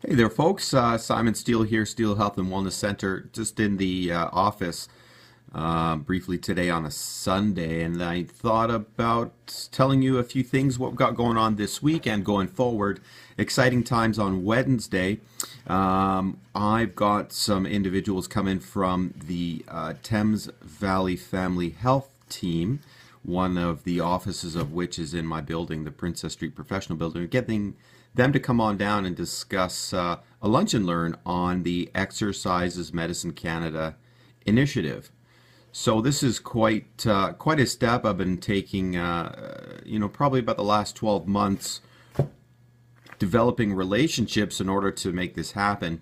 Hey there, folks. Simon Steele here, Steele Health and Wellness Center, just in the office briefly today on a Sunday, and I thought about telling you a few things what we've got going on this week and going forward. Exciting times on Wednesday. I've got some individuals coming from the Thames Valley Family Health Team, one of the offices of which is in my building, the Princess Street Professional Building, getting them to come on down and discuss a lunch and learn on the Exercises Medicine Canada initiative. So this is quite a step I've been taking, probably about the last 12 months, developing relationships in order to make this happen.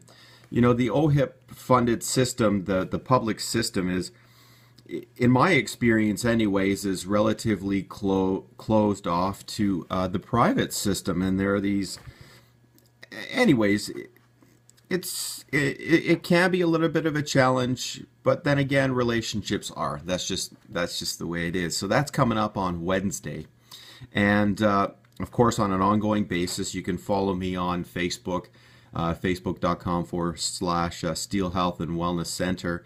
You know, the OHIP funded system, the public system is, in my experience anyways, is relatively closed off to the private system, and there are these anyways it can be a little bit of a challenge, but then again, relationships are, that's just the way it is. So that's coming up on Wednesday, and of course, on an ongoing basis, you can follow me on Facebook, facebook.com/, Steele Health and Wellness Center.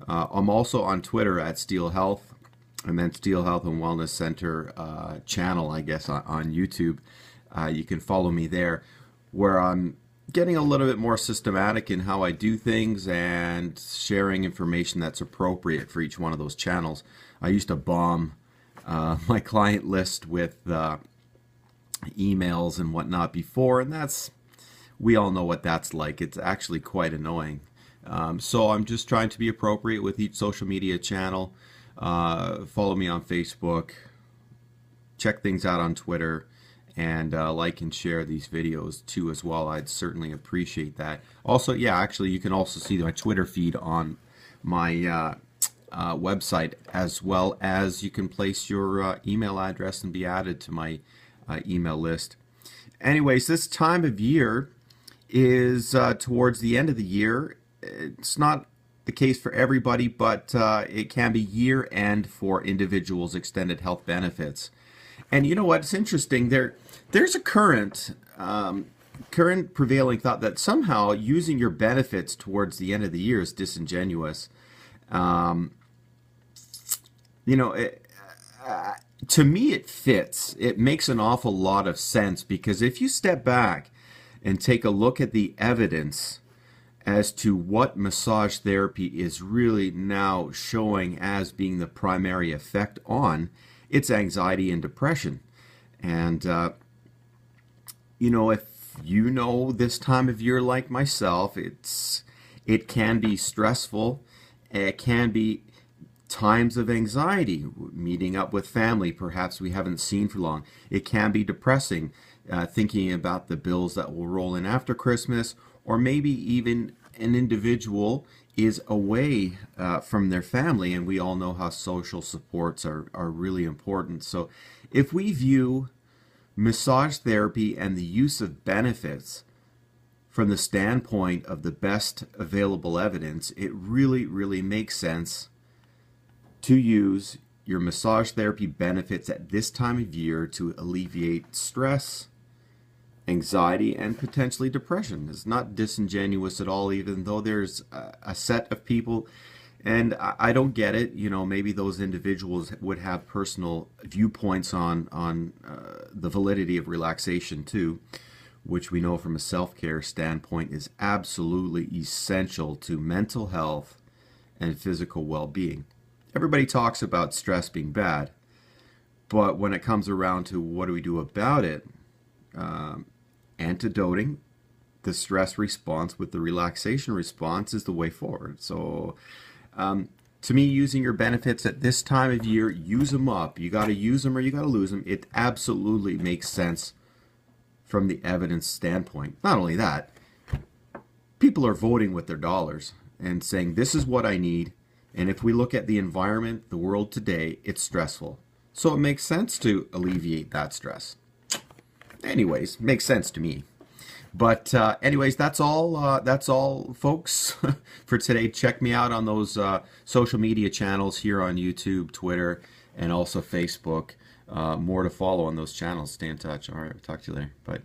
I'm also on Twitter at Steele Health, and then Steele Health and Wellness Center channel, I guess, on YouTube. You can follow me there, where I'm getting a little bit more systematic in how I do things and sharing information that's appropriate for each one of those channels. I used to bomb my client list with emails and whatnot before, and we all know what that's like. It's actually quite annoying. So I'm just trying to be appropriate with each social media channel. Follow me on Facebook, check things out on Twitter, and like and share these videos too as well. I'd certainly appreciate that. Also, yeah, actually, you can also see my Twitter feed on my website, as well as you can place your email address and be added to my email list. Anyways, this time of year is towards the end of the year. It's not the case for everybody, but it can be year end for individuals' extended health benefits. And you know what? It's interesting. There's a current prevailing thought that somehow using your benefits towards the end of the year is disingenuous. Um, you know, to me, it fits. It makes an awful lot of sense, because if you step back and take a look at the evidence as to what massage therapy is really now showing as being the primary effect on, it's anxiety and depression. And, if you know this time of year like myself, it can be stressful. It can be times of anxiety, meeting up with family perhaps we haven't seen for long. It can be depressing, thinking about the bills that will roll in after Christmas, or maybe even an individual is away from their family, and we all know how social supports are really important. So if we view massage therapy and the use of benefits from the standpoint of the best available evidence, it really, really makes sense to use your massage therapy benefits at this time of year to alleviate stress, anxiety, and potentially depression. It's not disingenuous at all, even though there's a set of people, and I don't get it. Maybe those individuals would have personal viewpoints on the validity of relaxation too, which we know from a self-care standpoint is absolutely essential to mental health and physical well-being. Everybody talks about stress being bad, but when it comes around to what do we do about it, antidoting the stress response with the relaxation response is the way forward. So to me, using your benefits at this time of year, use them up. You got to use them or you got to lose them. It absolutely makes sense from the evidence standpoint. Not only that, people are voting with their dollars and saying, this is what I need. And if we look at the environment, the world today, it's stressful. So it makes sense to alleviate that stress. Anyways, makes sense to me. But anyways, that's all. That's all, folks, for today. Check me out on those social media channels here on YouTube, Twitter, and also Facebook. More to follow on those channels. Stay in touch. All right, talk to you later. Bye.